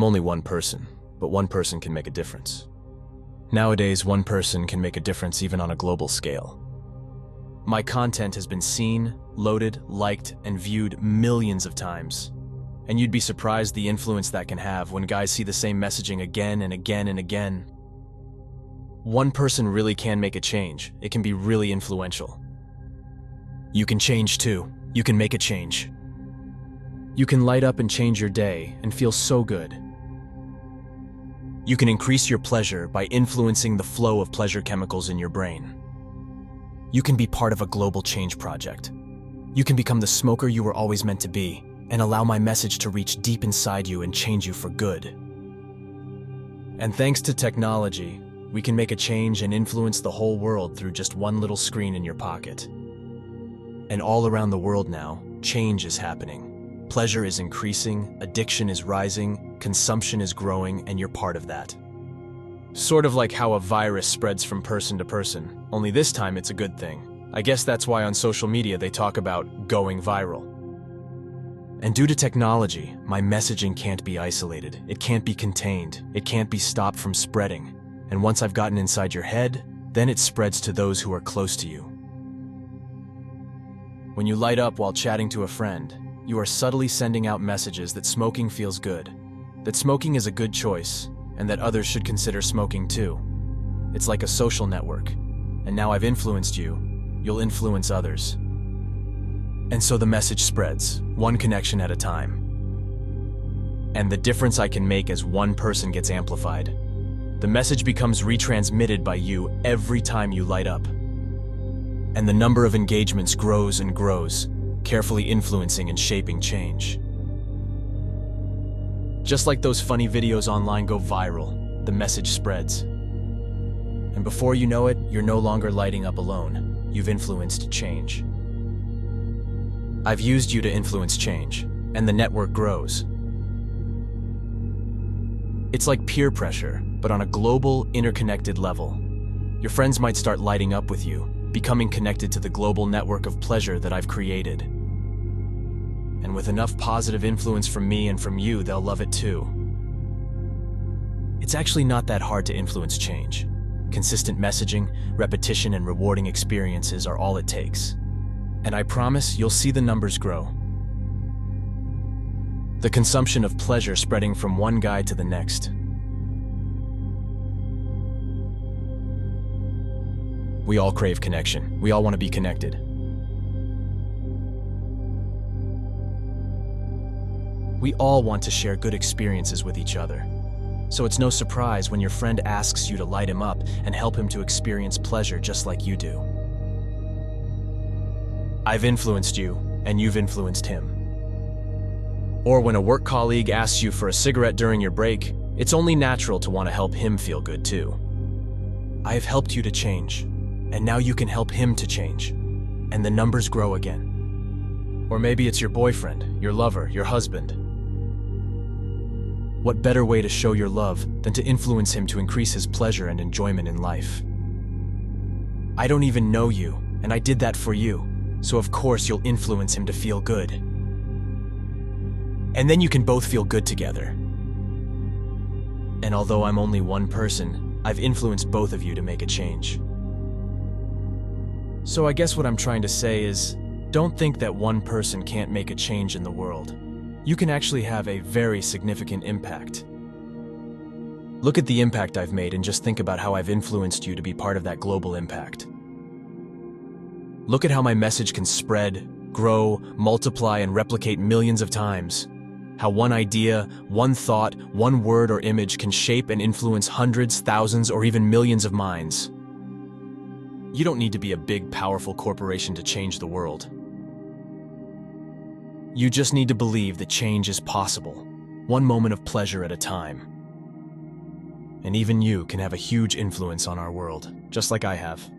I'm only one person, but one person can make a difference. Nowadays, one person can make a difference even on a global scale. My content has been seen, loaded, liked, and viewed millions of times. And you'd be surprised the influence that can have when guys see the same messaging again and again and again. One person really can make a change. It can be really influential. You can change too. You can make a change. You can light up and change your day and feel so good. You can increase your pleasure by influencing the flow of pleasure chemicals in your brain. You can be part of a global change project. You can become the smoker you were always meant to be and allow my message to reach deep inside you and change you for good. And thanks to technology, we can make a change and influence the whole world through just one little screen in your pocket. And all around the world now, change is happening. Pleasure is increasing, addiction is rising, consumption is growing, and you're part of that. Sort of like how a virus spreads from person to person, only this time it's a good thing. I guess that's why on social media they talk about going viral. And due to technology, my messaging can't be isolated, it can't be contained, it can't be stopped from spreading. And once I've gotten inside your head, then it spreads to those who are close to you. When you light up while chatting to a friend, you are subtly sending out messages that smoking feels good, that smoking is a good choice, and that others should consider smoking too. It's like a social network, and now I've influenced you, you'll influence others. And so the message spreads, one connection at a time. And the difference I can make as one person gets amplified. The message becomes retransmitted by you every time you light up. And the number of engagements grows and grows, carefully influencing and shaping change. Just like those funny videos online go viral, the message spreads. And before you know it, you're no longer lighting up alone. You've influenced change. I've used you to influence change, and the network grows. It's like peer pressure, but on a global, interconnected level. Your friends might start lighting up with you, becoming connected to the global network of pleasure that I've created. And with enough positive influence from me and from you, they'll love it too. It's actually not that hard to influence change. Consistent messaging, repetition, and rewarding experiences are all it takes. And I promise you'll see the numbers grow. The consumption of pleasure spreading from one guy to the next. We all crave connection. We all want to be connected. We all want to share good experiences with each other. So it's no surprise when your friend asks you to light him up and help him to experience pleasure just like you do. I've influenced you, and you've influenced him. Or when a work colleague asks you for a cigarette during your break, it's only natural to want to help him feel good too. I have helped you to change, and now you can help him to change, and the numbers grow again. Or maybe it's your boyfriend, your lover, your husband. What better way to show your love than to influence him to increase his pleasure and enjoyment in life? I don't even know you, and I did that for you, so of course you'll influence him to feel good. And then you can both feel good together. And although I'm only one person, I've influenced both of you to make a change. So I guess what I'm trying to say is, don't think that one person can't make a change in the world. You can actually have a very significant impact. Look at the impact I've made and just think about how I've influenced you to be part of that global impact. Look at how my message can spread, grow, multiply, and replicate millions of times. How one idea, one thought, one word or image can shape and influence hundreds, thousands, or even millions of minds. You don't need to be a big, powerful corporation to change the world. You just need to believe that change is possible, one moment of pleasure at a time. And even you can have a huge influence on our world, just like I have.